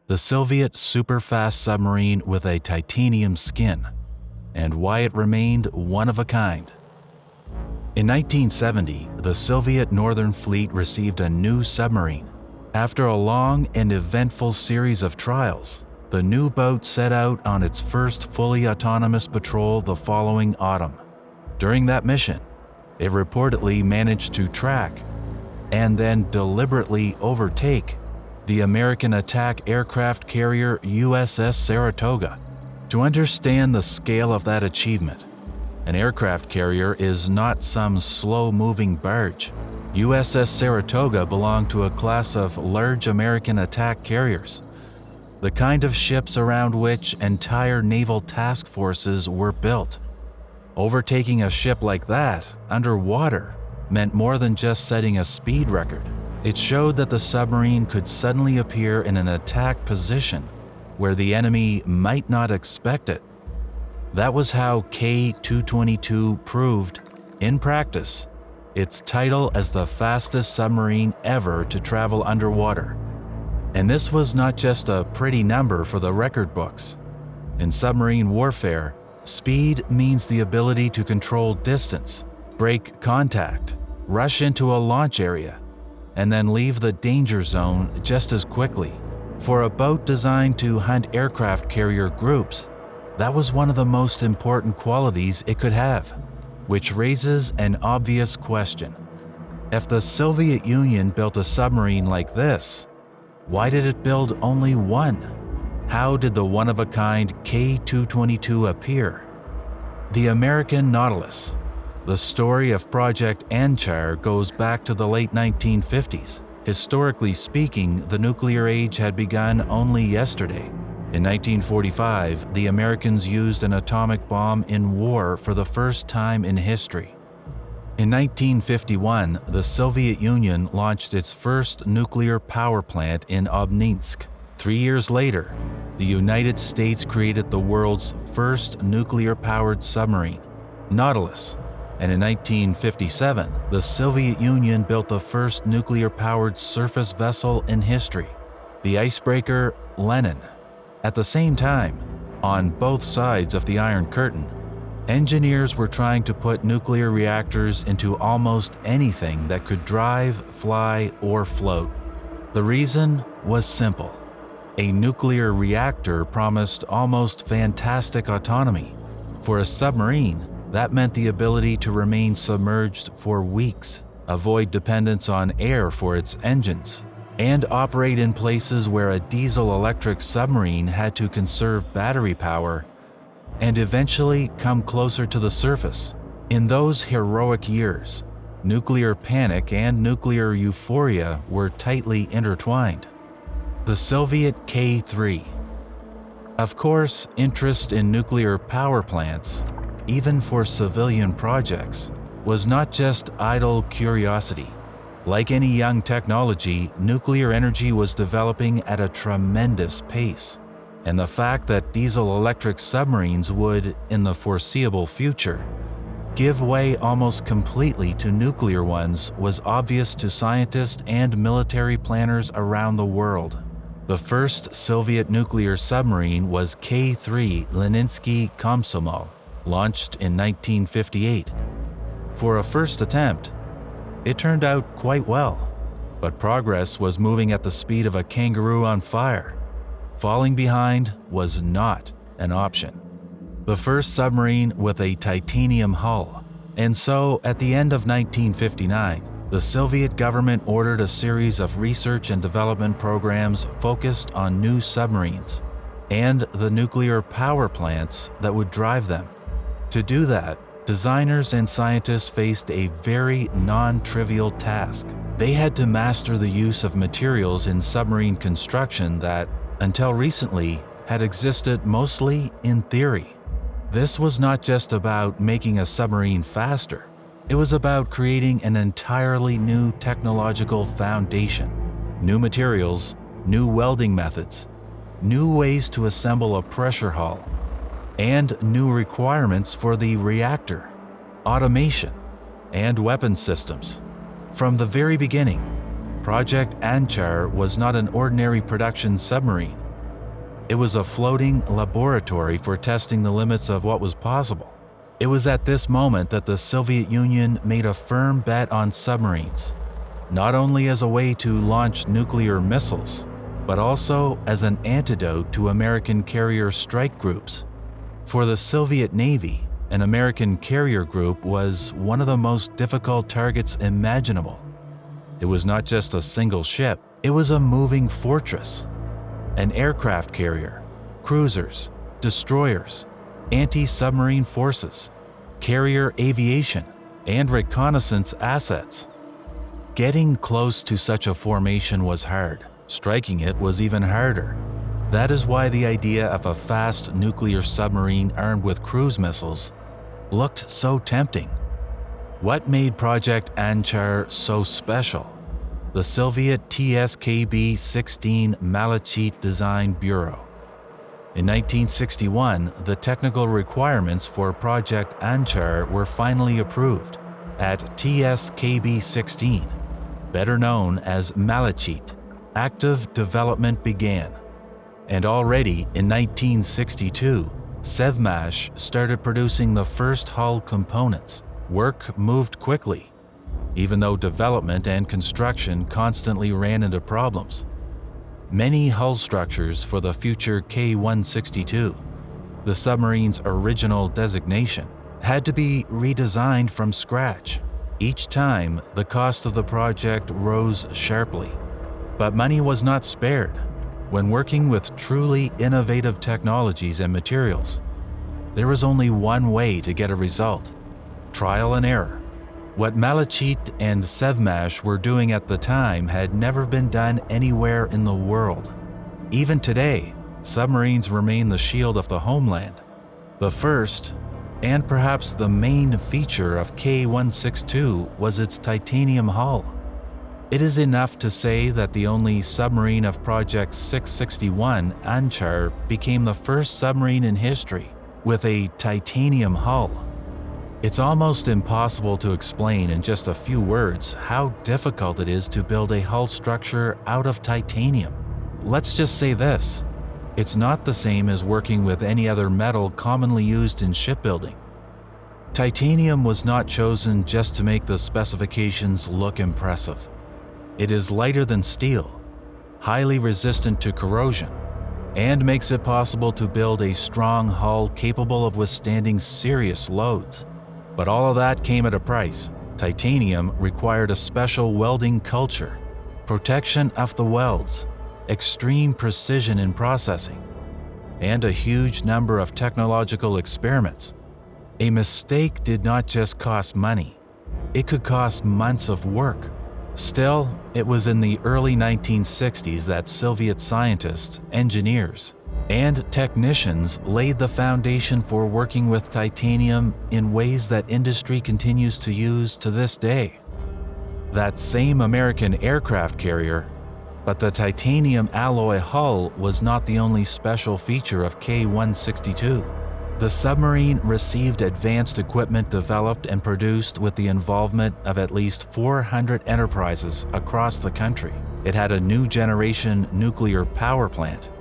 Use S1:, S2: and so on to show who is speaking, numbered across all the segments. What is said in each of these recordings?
S1: the Soviet superfast submarine with a titanium skin, and why it remained one of a kind. In 1970, the Soviet Northern Fleet received a new submarine. After a long and eventful series of trials, the new boat set out on its first fully autonomous patrol the following autumn. During that mission, it reportedly managed to track and then deliberately overtake the American attack aircraft carrier USS Saratoga. To understand the scale of that achievement, an aircraft carrier is not some slow-moving barge. USS Saratoga belonged to a class of large American attack carriers, the kind of ships around which entire naval task forces were built. Overtaking a ship like that underwater meant more than just setting a speed record. It showed that the submarine could suddenly appear in an attack position where the enemy might not expect it. That was how K-222 proved, in practice, its title as the fastest submarine ever to travel underwater. And this was not just a pretty number for the record books. In submarine warfare, speed means the ability to control distance, break contact, rush into a launch area, and then leave the danger zone just as quickly. For a boat designed to hunt aircraft carrier groups, that was one of the most important qualities it could have, which raises an obvious question. If the Soviet Union built a submarine like this, why did it build only one? How did the one-of-a-kind K-222 appear? The American Nautilus. The story of Project Anchar goes back to the late 1950s. Historically speaking, the nuclear age had begun only yesterday. In 1945, the Americans used an atomic bomb in war for the first time in history. In 1951, the Soviet Union launched its first nuclear power plant in Obninsk. 3 years later, the United States created the world's first nuclear-powered submarine, Nautilus. And in 1957, the Soviet Union built the first nuclear-powered surface vessel in history, the icebreaker Lenin. At the same time, on both sides of the Iron Curtain, engineers were trying to put nuclear reactors into almost anything that could drive, fly, or float. The reason was simple. A nuclear reactor promised almost fantastic autonomy. For a submarine, that meant the ability to remain submerged for weeks, avoid dependence on air for its engines, and operate in places where a diesel-electric submarine had to conserve battery power and eventually come closer to the surface. In those heroic years, nuclear panic and nuclear euphoria were tightly intertwined. The Soviet K-3. Of course, interest in nuclear power plants, even for civilian projects, was not just idle curiosity. Like any young technology, nuclear energy was developing at a tremendous pace, and the fact that diesel-electric submarines would, in the foreseeable future, give way almost completely to nuclear ones was obvious to scientists and military planners around the world. The first Soviet nuclear submarine was K-3 Leninsky Komsomol, launched in 1958. For a first attempt, it turned out quite well, but progress was moving at the speed of a kangaroo on fire. Falling behind was not an option. The first submarine with a titanium hull, and so at the end of 1959, the Soviet government ordered a series of research and development programs focused on new submarines and the nuclear power plants that would drive them. To do that, designers and scientists faced a very non-trivial task. They had to master the use of materials in submarine construction that, until recently, had existed mostly in theory. This was not just about making a submarine faster. It was about creating an entirely new technological foundation. New materials, new welding methods, new ways to assemble a pressure hull, and new requirements for the reactor, automation, and weapon systems. From the very beginning, Project Anchar was not an ordinary production submarine. It was a floating laboratory for testing the limits of what was possible. It was at this moment that the Soviet Union made a firm bet on submarines, not only as a way to launch nuclear missiles, but also as an antidote to American carrier strike groups. For the Soviet Navy, an American carrier group was one of the most difficult targets imaginable. It was not just a single ship, it was a moving fortress. An aircraft carrier, cruisers, destroyers, anti-submarine forces, carrier aviation, and reconnaissance assets. Getting close to such a formation was hard. Striking it was even harder. That is why the idea of a fast nuclear submarine armed with cruise missiles looked so tempting. What made Project Anchar so special? The Soviet TSKB-16 Malachit Design Bureau. In 1961, the technical requirements for Project Anchar were finally approved at TSKB-16, better known as Malachit. Active development began, and already in 1962, Sevmash started producing the first hull components. Work moved quickly, even though development and construction constantly ran into problems. Many hull structures for the future K-222, the submarine's original designation, had to be redesigned from scratch. Each time, the cost of the project rose sharply. But money was not spared. When working with truly innovative technologies and materials, there was only one way to get a result: trial and error. What Malachit and Sevmash were doing at the time had never been done anywhere in the world. Even today, submarines remain the shield of the homeland. The first, and perhaps the main feature of K-162 was its titanium hull. It is enough to say that the only submarine of Project 661, Anchar, became the first submarine in history with a titanium hull. It's almost impossible to explain in just a few words how difficult it is to build a hull structure out of titanium. Let's just say this: it's not the same as working with any other metal commonly used in shipbuilding. Titanium was not chosen just to make the specifications look impressive. It is lighter than steel, highly resistant to corrosion, and makes it possible to build a strong hull capable of withstanding serious loads. But all of that came at a price. Titanium required a special welding culture, protection of the welds, extreme precision in processing, and a huge number of technological experiments. A mistake did not just cost money, it could cost months of work. Still, it was in the early 1960s that Soviet scientists, engineers, and technicians laid the foundation for working with titanium in ways that industry continues to use to this day. That same American aircraft carrier, but the titanium alloy hull was not the only special feature of K-162. The submarine received advanced equipment developed and produced with the involvement of at least 400 enterprises across the country. It had a new generation nuclear power plant.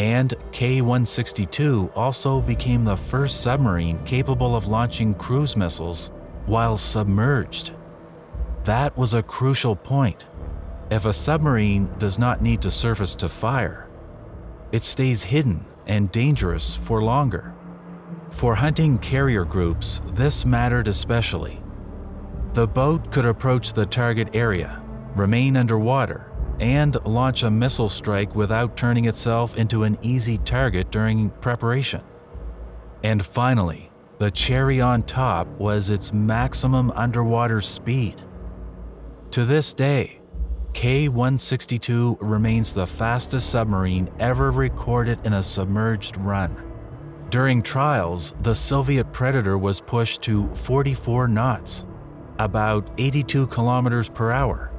S1: And K-162 also became the first submarine capable of launching cruise missiles while submerged. That was a crucial point. If a submarine does not need to surface to fire, it stays hidden and dangerous for longer. For hunting carrier groups, this mattered especially. The boat could approach the target area, remain underwater, and launch a missile strike without turning itself into an easy target during preparation. And finally, the cherry on top was its maximum underwater speed. To this day, K-162 remains the fastest submarine ever recorded in a submerged run. During trials, the Soviet Predator was pushed to 44 knots, about 82 kilometers per hour.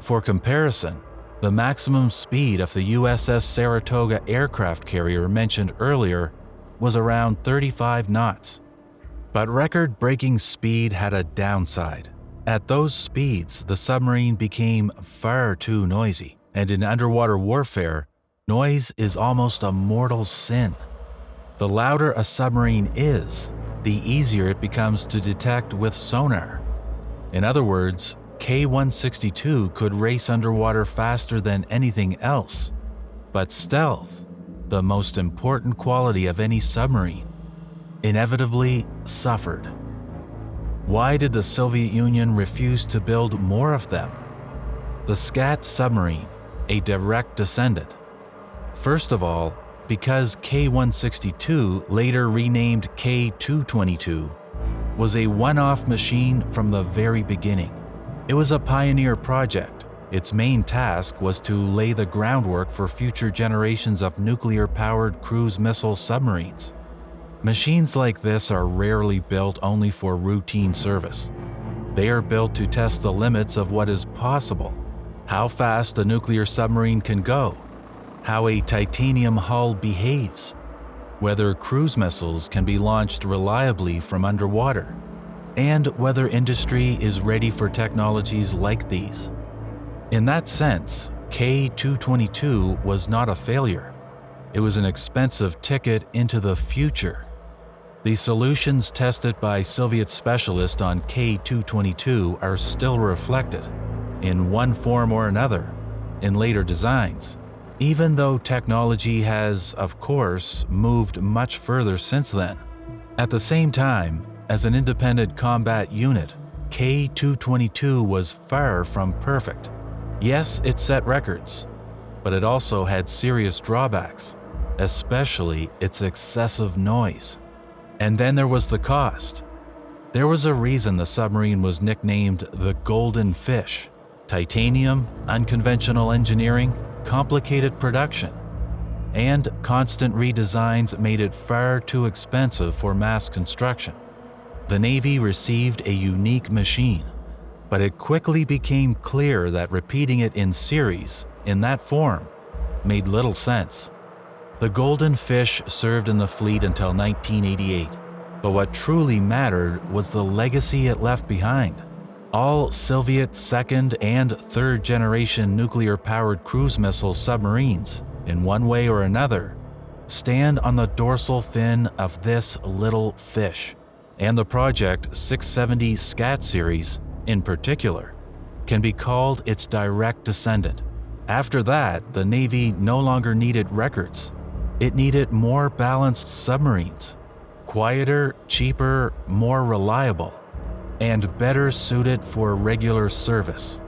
S1: For comparison, the maximum speed of the USS Saratoga aircraft carrier mentioned earlier was around 35 knots. But record-breaking speed had a downside. At those speeds, the submarine became far too noisy, and in underwater warfare, Noise is almost a mortal sin. The louder a submarine is, the easier it becomes to detect with sonar. In other words, K-162 could race underwater faster than anything else. But stealth, the most important quality of any submarine, inevitably suffered. Why did the Soviet Union refuse to build more of them? The Skat submarine, a direct descendant. First of all, because K-162, later renamed K-222, was a one-off machine from the very beginning. It was a pioneer project. Its main task was to lay the groundwork for future generations of nuclear-powered cruise missile submarines. Machines like this are rarely built only for routine service. They are built to test the limits of what is possible, how fast a nuclear submarine can go, how a titanium hull behaves, whether cruise missiles can be launched reliably from underwater, and whether industry is ready for technologies like these. In that sense, K-222 was not a failure. It was an expensive ticket into the future. The solutions tested by Soviet specialists on K-222 are still reflected, in one form or another, in later designs, even though technology has, of course, moved much further since then. At the same time, as an independent combat unit, K-222 was far from perfect. Yes, it set records, but it also had serious drawbacks, especially its excessive noise. And then there was the cost. There was a reason the submarine was nicknamed the Golden Fish. Titanium, unconventional engineering, complicated production, and constant redesigns made it far too expensive for mass construction. The Navy received a unique machine, but it quickly became clear that repeating it in series, in that form, made little sense. The Golden Fish served in the fleet until 1988, but what truly mattered was the legacy it left behind. All Soviet second- and third-generation nuclear-powered cruise missile submarines, in one way or another, stand on the dorsal fin of this little fish. And the Project 670 Skat series, in particular, can be called its direct descendant. After that, the Navy no longer needed records. It needed more balanced submarines, quieter, cheaper, more reliable, and better suited for regular service.